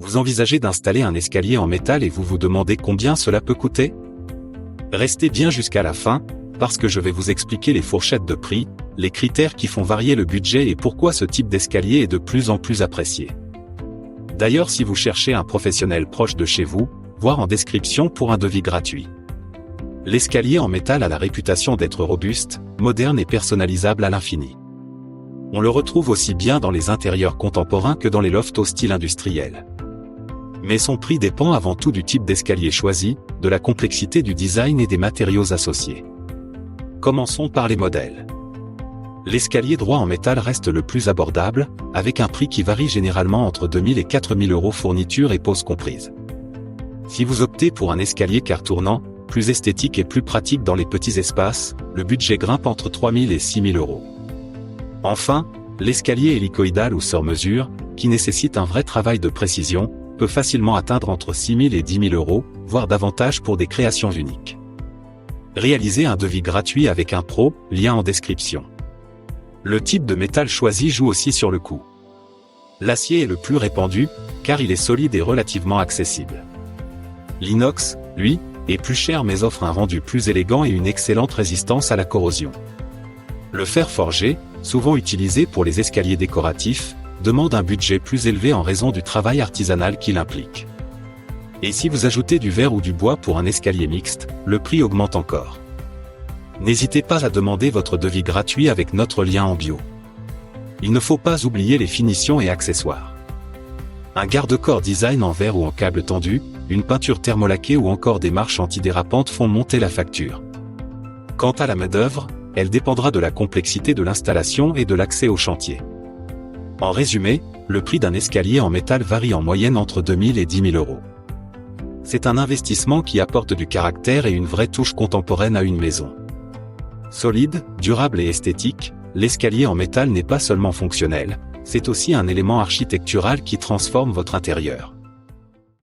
Vous envisagez d'installer un escalier en métal et vous vous demandez combien cela peut coûter? Restez bien jusqu'à la fin, parce que je vais vous expliquer les fourchettes de prix, les critères qui font varier le budget et pourquoi ce type d'escalier est de plus en plus apprécié. D'ailleurs, si vous cherchez un professionnel proche de chez vous, voir en description pour un devis gratuit. L'escalier en métal a la réputation d'être robuste, moderne et personnalisable à l'infini. On le retrouve aussi bien dans les intérieurs contemporains que dans les lofts au style industriel. Mais son prix dépend avant tout du type d'escalier choisi, de la complexité du design et des matériaux associés. Commençons par les modèles. L'escalier droit en métal reste le plus abordable, avec un prix qui varie généralement entre 2 000 et 4 000 euros fourniture et pose comprise. Si vous optez pour un escalier car tournant, plus esthétique et plus pratique dans les petits espaces, le budget grimpe entre 3 000 et 6 000 euros. Enfin, l'escalier hélicoïdal ou sur mesure, qui nécessite un vrai travail de précision, peut facilement atteindre entre 6 000 et 10 000 euros, voire davantage pour des créations uniques. Réalisez un devis gratuit avec un pro, lien en description. Le type de métal choisi joue aussi sur le coût. L'acier est le plus répandu, car il est solide et relativement accessible. L'inox, lui, est plus cher mais offre un rendu plus élégant et une excellente résistance à la corrosion. Le fer forgé, souvent utilisé pour les escaliers décoratifs, demande un budget plus élevé en raison du travail artisanal qu'il implique. Et si vous ajoutez du verre ou du bois pour un escalier mixte, le prix augmente encore. N'hésitez pas à demander votre devis gratuit avec notre lien en bio. Il ne faut pas oublier les finitions et accessoires. Un garde-corps design en verre ou en câble tendu, une peinture thermolaquée ou encore des marches antidérapantes font monter la facture. Quant à la main-d'œuvre, elle dépendra de la complexité de l'installation et de l'accès au chantier. En résumé, le prix d'un escalier en métal varie en moyenne entre 2 000 et 10 000 euros. C'est un investissement qui apporte du caractère et une vraie touche contemporaine à une maison. Solide, durable et esthétique, l'escalier en métal n'est pas seulement fonctionnel, c'est aussi un élément architectural qui transforme votre intérieur.